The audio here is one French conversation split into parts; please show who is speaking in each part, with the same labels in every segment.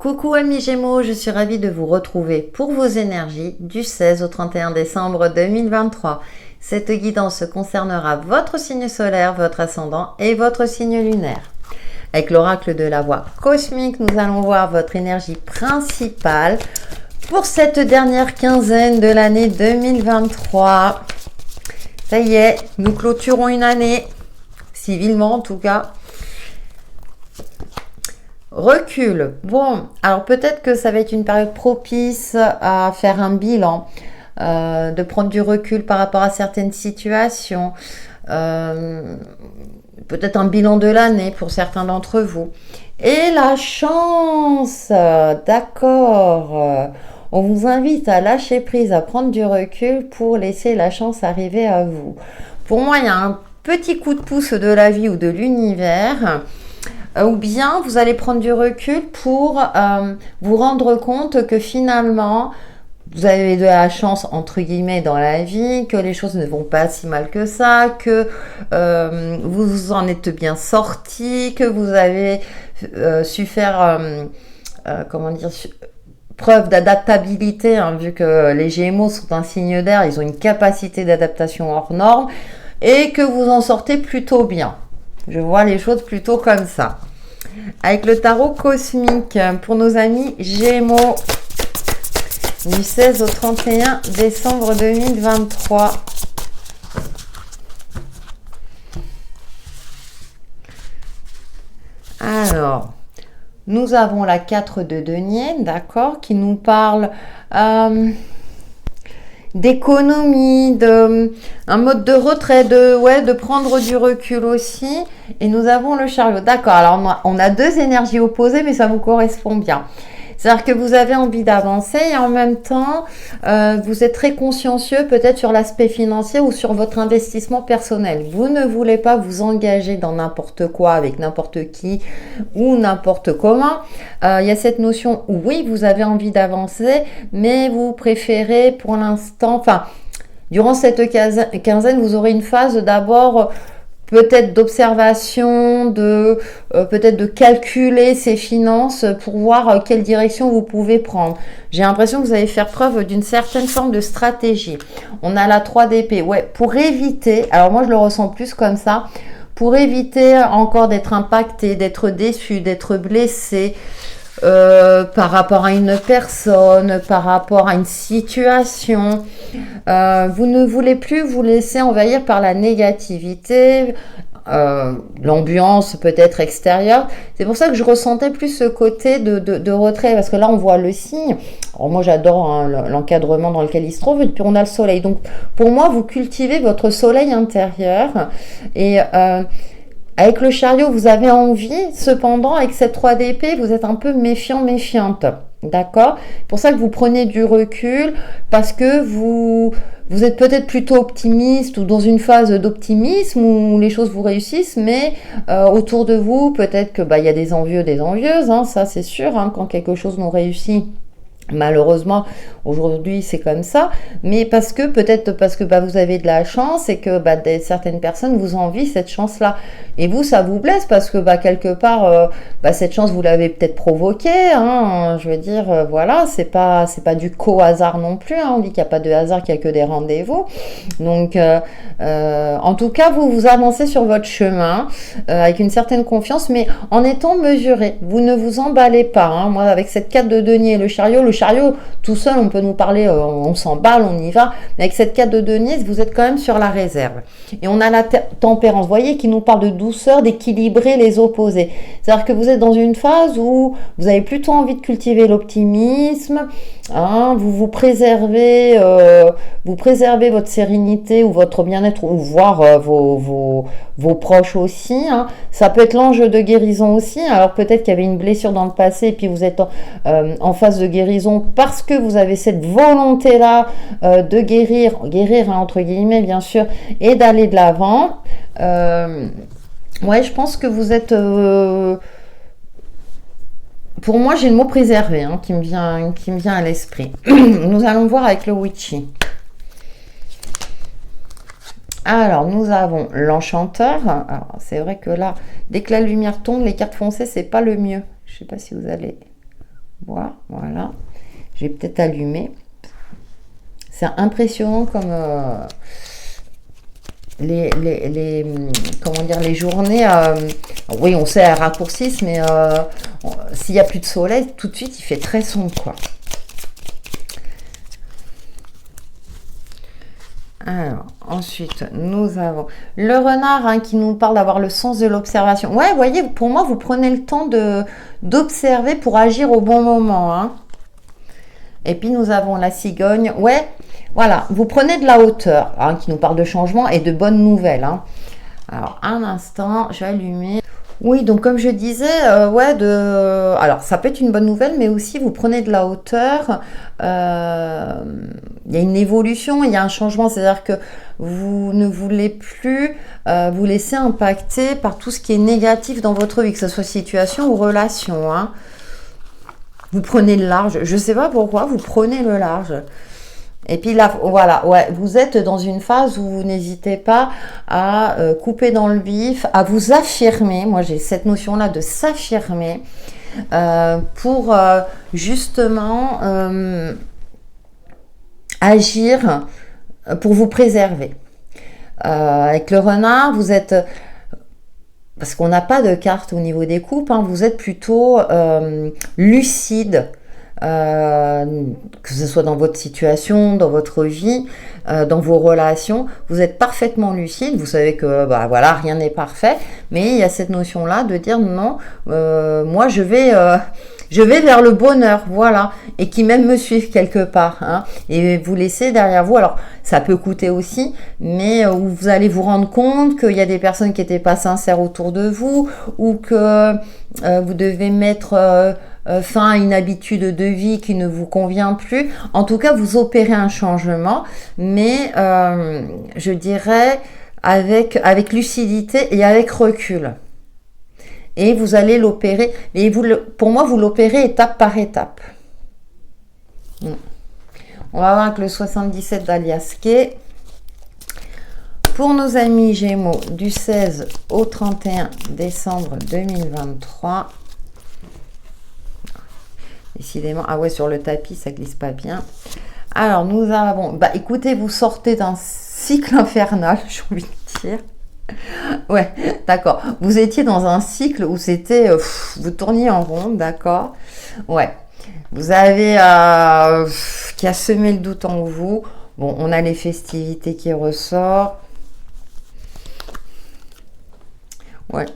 Speaker 1: Coucou amis Gémeaux, je suis ravie de vous retrouver pour vos énergies du 16 au 31 décembre 2023. Cette guidance concernera votre signe solaire, votre ascendant et votre signe lunaire. Avec l'oracle de la voix cosmique, nous allons voir votre énergie principale pour cette dernière quinzaine de l'année 2023. Ça y est, nous clôturons une année, civilement en tout cas. Recul. Bon, alors peut-être que ça va être une période propice à faire un bilan, de prendre du recul par rapport à certaines situations, peut-être un bilan de l'année pour certains d'entre vous. Et la chance, d'accord. On vous invite à lâcher prise, à prendre du recul pour laisser la chance arriver à vous. Pour moi, il y a un petit coup de pouce de la vie ou de l'univers. Ou bien vous allez prendre du recul pour vous rendre compte que finalement, vous avez de la chance, entre guillemets, dans la vie, que les choses ne vont pas si mal que ça, que vous en êtes bien sorti, que vous avez su faire, comment dire, preuve d'adaptabilité, hein, vu que les Gémeaux sont un signe d'air, ils ont une capacité d'adaptation hors norme, et que vous en sortez plutôt bien. Je vois les choses plutôt comme ça. Avec le tarot cosmique pour nos amis Gémeaux du 16 au 31 décembre 2023. Alors, nous avons la 4 de denier, d'accord, qui nous parle d'économie, un mode de retrait, de prendre du recul aussi. Et nous avons le chariot. D'accord, alors on a deux énergies opposées, mais ça vous correspond bien. C'est-à-dire que vous avez envie d'avancer et en même temps, vous êtes très consciencieux peut-être sur l'aspect financier ou sur votre investissement personnel. Vous ne voulez pas vous engager dans n'importe quoi avec n'importe qui ou n'importe comment. Il y a cette notion où oui, vous avez envie d'avancer, mais vous préférez pour l'instant, enfin, durant cette quinzaine, vous aurez une phase d'abord peut-être d'observation, peut-être de calculer ses finances pour voir quelle direction vous pouvez prendre. J'ai l'impression que vous allez faire preuve d'une certaine forme de stratégie. On a la 3 d'épée. Ouais, pour éviter, alors moi je le ressens plus comme ça, pour éviter encore d'être impacté, d'être déçu, d'être blessé, par rapport à une personne, par rapport à une situation. Vous ne voulez plus vous laisser envahir par la négativité, l'ambiance peut-être extérieure. C'est pour ça que je ressentais plus ce côté de retrait, parce que là on voit le signe. Alors moi j'adore hein, l'encadrement dans lequel il se trouve, et puis on a le soleil. Donc pour moi vous cultivez votre soleil intérieur et avec le chariot, vous avez envie, cependant, avec cette 3 d'épée, vous êtes un peu méfiant, méfiante. D'accord? C'est pour ça que vous prenez du recul, parce que vous êtes peut-être plutôt optimiste ou dans une phase d'optimisme où les choses vous réussissent, mais autour de vous, peut-être que y a des envieux, des envieuses, hein, ça c'est sûr, hein, quand quelque chose nous réussit. Malheureusement, aujourd'hui, c'est comme ça, mais peut-être parce que vous avez de la chance et que certaines personnes vous envient cette chance-là. Et vous, ça vous blesse parce que quelque part, cette chance, vous l'avez peut-être provoquée. Hein, je veux dire, voilà, c'est pas du co-hasard non plus. Hein, on dit qu'il n'y a pas de hasard, qu'il n'y a que des rendez-vous. Donc, en tout cas, vous avancez sur votre chemin avec une certaine confiance, mais en étant mesuré. Vous ne vous emballez pas. Hein. Moi, avec cette 4 de denier et le chariot, tout seul, on peut nous parler, on s'emballe, on y va. Mais avec cette 4 de denier, vous êtes quand même sur la réserve. Et on a la tempérance, vous voyez, qui nous parle de douceur, d'équilibrer les opposés. C'est-à-dire que vous êtes dans une phase où vous avez plutôt envie de cultiver l'optimisme, hein, vous préservez votre sérénité ou votre bien-être, ou voir vos proches aussi. Hein. Ça peut être l'ange de guérison aussi. Alors peut-être qu'il y avait une blessure dans le passé et puis vous êtes en phase de guérison parce que vous avez cette volonté-là de guérir hein, entre guillemets bien sûr, et d'aller de l'avant. Ouais, je pense que vous êtes... pour moi, j'ai le mot préservé hein, qui me vient à l'esprit. Nous allons voir avec le Witchy. Alors, nous avons l'enchanteur. Alors, c'est vrai que là, dès que la lumière tombe, les cartes foncées, c'est pas le mieux. Je sais pas si vous allez Voilà, voilà. Je vais peut-être allumer. C'est impressionnant comme comment dire, les journées. Oui, on sait, elles raccourcissent, mais s'il n'y a plus de soleil, tout de suite, il fait très sombre, quoi. Alors, ensuite, nous avons le renard hein, qui nous parle d'avoir le sens de l'observation. Ouais, vous voyez, pour moi, vous prenez le temps d'observer pour agir au bon moment. Hein. Et puis, nous avons la cigogne. Ouais, voilà, vous prenez de la hauteur, hein, qui nous parle de changement et de bonnes nouvelles. Hein. Alors, un instant, je vais allumer. Oui, donc comme je disais, ouais, alors ça peut être une bonne nouvelle, mais aussi vous prenez de la hauteur. Il y a une évolution, il y a un changement, c'est-à-dire que vous ne voulez plus vous laisser impacter par tout ce qui est négatif dans votre vie, que ce soit situation ou relation. Hein. Vous prenez le large. Je ne sais pas pourquoi, vous prenez le large. Et puis là, voilà, ouais, vous êtes dans une phase où vous n'hésitez pas à couper dans le vif, à vous affirmer. Moi, j'ai cette notion-là de s'affirmer pour justement agir pour vous préserver. Avec le renard, vous êtes... Parce qu'on n'a pas de carte au niveau des coupes, hein, vous êtes plutôt lucide. Que ce soit dans votre situation, dans votre vie, dans vos relations, vous êtes parfaitement lucide, vous savez que bah, voilà, rien n'est parfait, mais il y a cette notion-là de dire non, moi je vais vers le bonheur, voilà, et qui même me suivent quelque part, hein, et vous laissez derrière vous, alors ça peut coûter aussi, mais vous allez vous rendre compte qu'il y a des personnes qui n'étaient pas sincères autour de vous, ou que vous devez mettre... fin à une habitude de vie qui ne vous convient plus. En tout cas, vous opérez un changement, mais je dirais avec lucidité et avec recul. Et vous allez l'opérer, et pour moi, vous l'opérez étape par étape. On va voir avec le 77 d'Aliasqué. Pour nos amis Gémeaux, du 16 au 31 décembre 2023, décidément, ah ouais, sur le tapis, ça glisse pas bien. Alors, nous avons... Bah, écoutez, vous sortez d'un cycle infernal, j'ai envie de dire. Ouais, d'accord. Vous étiez dans un cycle où c'était... vous tourniez en rond, d'accord. Ouais. Vous avez... qui a semé le doute en vous. Bon, on a les festivités qui ressortent. Ouais.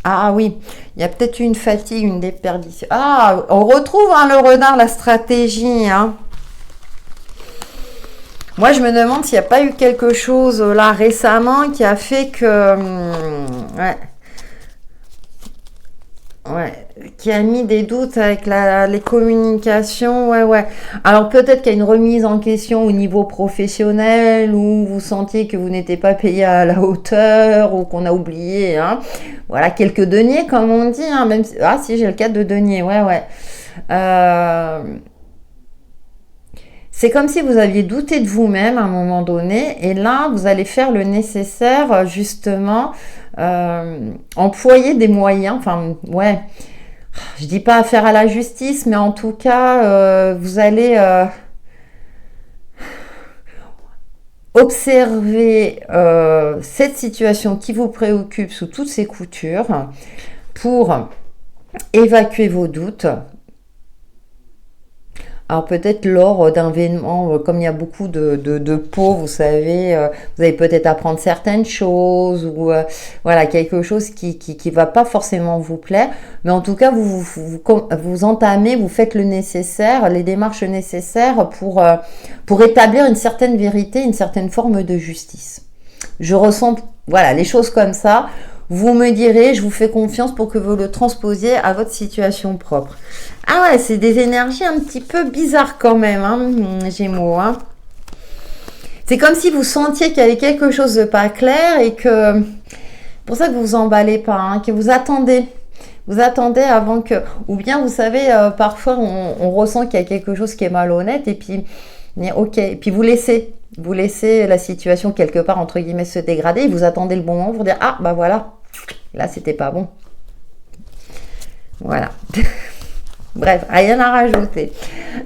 Speaker 1: Ah oui, il y a peut-être une fatigue, une déperdition. Ah, on retrouve hein, le renard, la stratégie. Hein. Moi, je me demande s'il n'y a pas eu quelque chose là récemment qui a fait que... ouais. Ouais, qui a mis des doutes avec les communications, ouais. Alors peut-être qu'il y a une remise en question au niveau professionnel où vous sentiez que vous n'étiez pas payé à la hauteur ou qu'on a oublié, hein. Voilà, quelques deniers comme on dit, hein, même si... Ah si, j'ai le cas de deniers, ouais. C'est comme si vous aviez douté de vous-même à un moment donné et là, vous allez faire le nécessaire justement... employer des moyens, enfin, ouais, je dis pas affaire à la justice, mais en tout cas, vous allez observer cette situation qui vous préoccupe sous toutes ses coutures pour évacuer vos doutes. Alors peut-être lors d'un événement, comme il y a beaucoup de pots, vous savez, vous allez peut-être apprendre certaines choses ou voilà quelque chose qui va pas forcément vous plaire, mais en tout cas vous entamez, vous faites le nécessaire, les démarches nécessaires pour établir une certaine vérité, une certaine forme de justice. Je ressens voilà les choses comme ça. Vous me direz, je vous fais confiance pour que vous le transposiez à votre situation propre. Ah ouais, c'est des énergies un petit peu bizarres quand même, hein, Gémeaux. Hein. C'est comme si vous sentiez qu'il y avait quelque chose de pas clair et que... pour ça que vous vous emballez pas, hein, que vous attendez. Vous attendez avant que... Ou bien, vous savez, parfois, on ressent qu'il y a quelque chose qui est malhonnête et puis... Ok, et puis vous laissez la situation quelque part, entre guillemets, se dégrader et vous attendez le bon moment pour dire « Ah, bah voilà, là, c'était pas bon. » Voilà. Bref, rien à rajouter.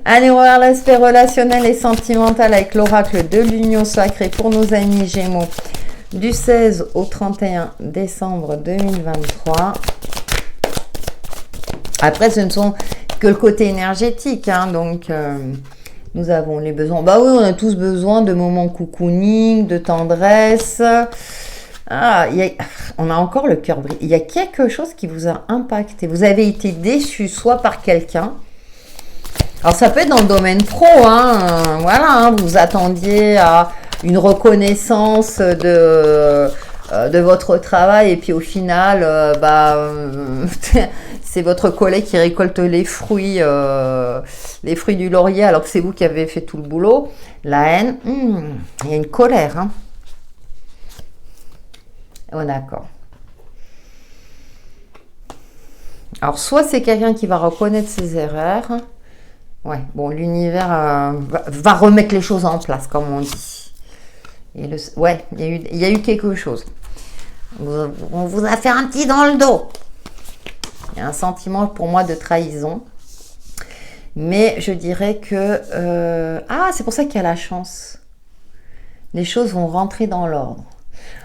Speaker 1: Allez, on va voir l'aspect relationnel et sentimental avec l'oracle de l'union sacrée pour nos amis Gémeaux du 16 au 31 décembre 2023. Après, ce ne sont que le côté énergétique, hein, donc nous avons les besoins. Bah oui, on a tous besoin de moments cocooning, de tendresse. Ah, on a encore le cœur brisé. Il y a quelque chose qui vous a impacté. Vous avez été déçu soit par quelqu'un. Alors ça peut être dans le domaine pro, hein, voilà, hein, vous attendiez à une reconnaissance de votre travail et puis au final, c'est votre collègue qui récolte les fruits du laurier alors que c'est vous qui avez fait tout le boulot. La haine, il y a une colère, hein. Oh, d'accord. Alors, soit c'est quelqu'un qui va reconnaître ses erreurs. Ouais, bon, l'univers va remettre les choses en place, comme on dit. Et ouais, il y a eu quelque chose. On vous a fait un petit dans le dos. Il y a un sentiment pour moi de trahison. Mais je dirais que... c'est pour ça qu'il y a la chance. Les choses vont rentrer dans l'ordre.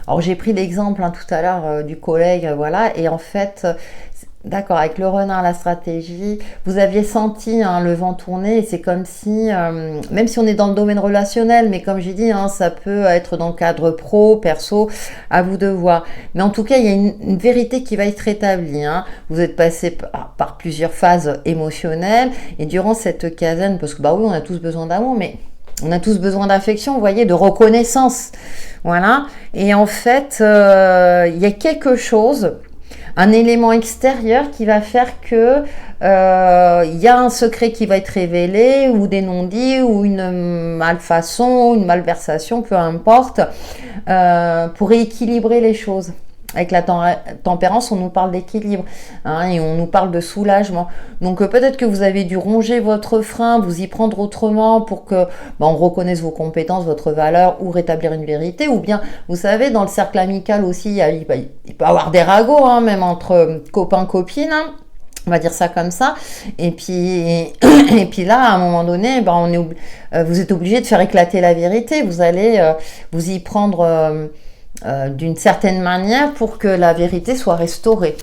Speaker 1: Alors j'ai pris l'exemple tout à l'heure du collègue, voilà, et en fait, d'accord, avec le renard, la stratégie, vous aviez senti le vent tourner, et c'est comme si, même si on est dans le domaine relationnel, mais comme j'ai dit, ça peut être dans le cadre pro, perso, à vous de voir. Mais en tout cas, il y a une vérité qui va être établie. Vous êtes passé par plusieurs phases émotionnelles, et durant cette quinzaine, parce que bah oui, on a tous besoin d'amour, mais... on a tous besoin d'affection, vous voyez, de reconnaissance. Voilà. Et en fait, il y a quelque chose, un élément extérieur qui va faire que il y a un secret qui va être révélé, ou des non-dits, ou une malfaçon, une malversation, peu importe, pour rééquilibrer les choses. Avec la tempérance, on nous parle d'équilibre, et on nous parle de soulagement. Donc peut-être que vous avez dû ronger votre frein, vous y prendre autrement pour que on reconnaisse vos compétences, votre valeur, ou rétablir une vérité. Ou bien, vous savez, dans le cercle amical aussi, il peut y avoir des ragots, même entre copains-copines. On va dire ça comme ça. Et puis là, à un moment donné, vous êtes obligé de faire éclater la vérité. Vous allez vous y prendre... d'une certaine manière pour que la vérité soit restaurée.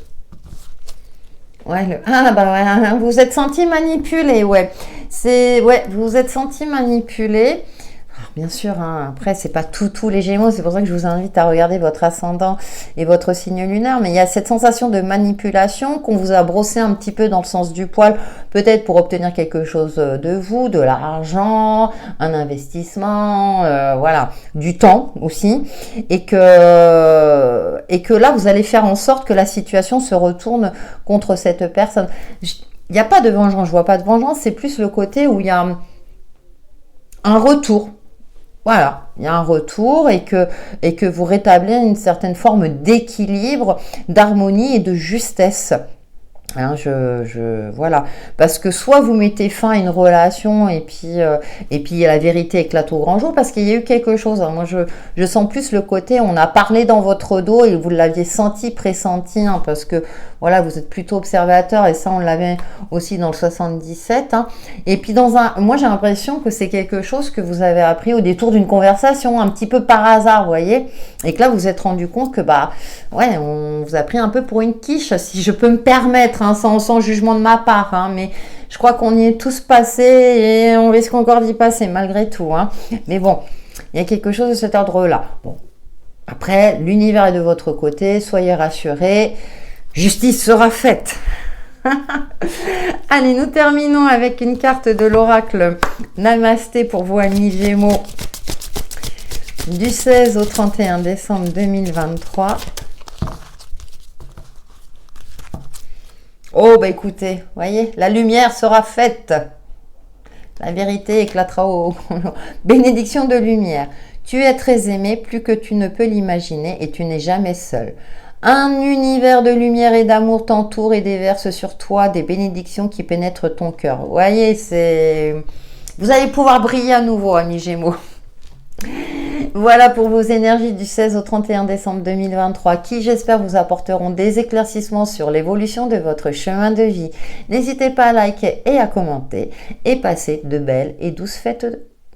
Speaker 1: Ouais, vous êtes senti manipulé, ouais. Vous êtes senti manipulé. Alors, bien sûr, après, c'est pas tous les Gémeaux, c'est pour ça que je vous invite à regarder votre ascendant et votre signe lunaire, mais il y a cette sensation de manipulation qu'on vous a brossé un petit peu dans le sens du poil, peut-être pour obtenir quelque chose de vous, de l'argent, un investissement, voilà, du temps aussi, et que là, vous allez faire en sorte que la situation se retourne contre cette personne. Il n'y a pas de vengeance, je vois pas de vengeance, c'est plus le côté où il y a un retour. Voilà, il y a un retour et que vous rétablissez une certaine forme d'équilibre, d'harmonie et de justesse. Voilà, parce que soit vous mettez fin à une relation et puis la vérité éclate au grand jour parce qu'il y a eu quelque chose. Moi, je sens plus le côté, on a parlé dans votre dos et vous l'aviez senti, pressenti, parce que voilà, vous êtes plutôt observateur et ça, on l'avait aussi dans le 77. Et puis moi, j'ai l'impression que c'est quelque chose que vous avez appris au détour d'une conversation, un petit peu par hasard, vous voyez, et que là, vous vous êtes rendu compte que on vous a pris un peu pour une quiche, si je peux me permettre. Sans jugement de ma part, mais je crois qu'on y est tous passés et on risque encore d'y passer malgré tout. Mais bon, il y a quelque chose de cet ordre-là. Bon, après, l'univers est de votre côté, soyez rassurés, justice sera faite. Allez, nous terminons avec une carte de l'oracle Namasté pour vous, amis Gémeaux, du 16 au 31 décembre 2023. Oh, écoutez, voyez, la lumière sera faite. La vérité éclatera au... Bénédiction de lumière. Tu es très aimé, plus que tu ne peux l'imaginer, et tu n'es jamais seul. Un univers de lumière et d'amour t'entoure et déverse sur toi des bénédictions qui pénètrent ton cœur. Vous voyez, vous allez pouvoir briller à nouveau, amis Gémeaux. Voilà pour vos énergies du 16 au 31 décembre 2023 qui, j'espère, vous apporteront des éclaircissements sur l'évolution de votre chemin de vie. N'hésitez pas à liker et à commenter et passez de belles et douces fêtes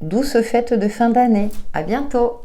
Speaker 1: de fin d'année. À bientôt!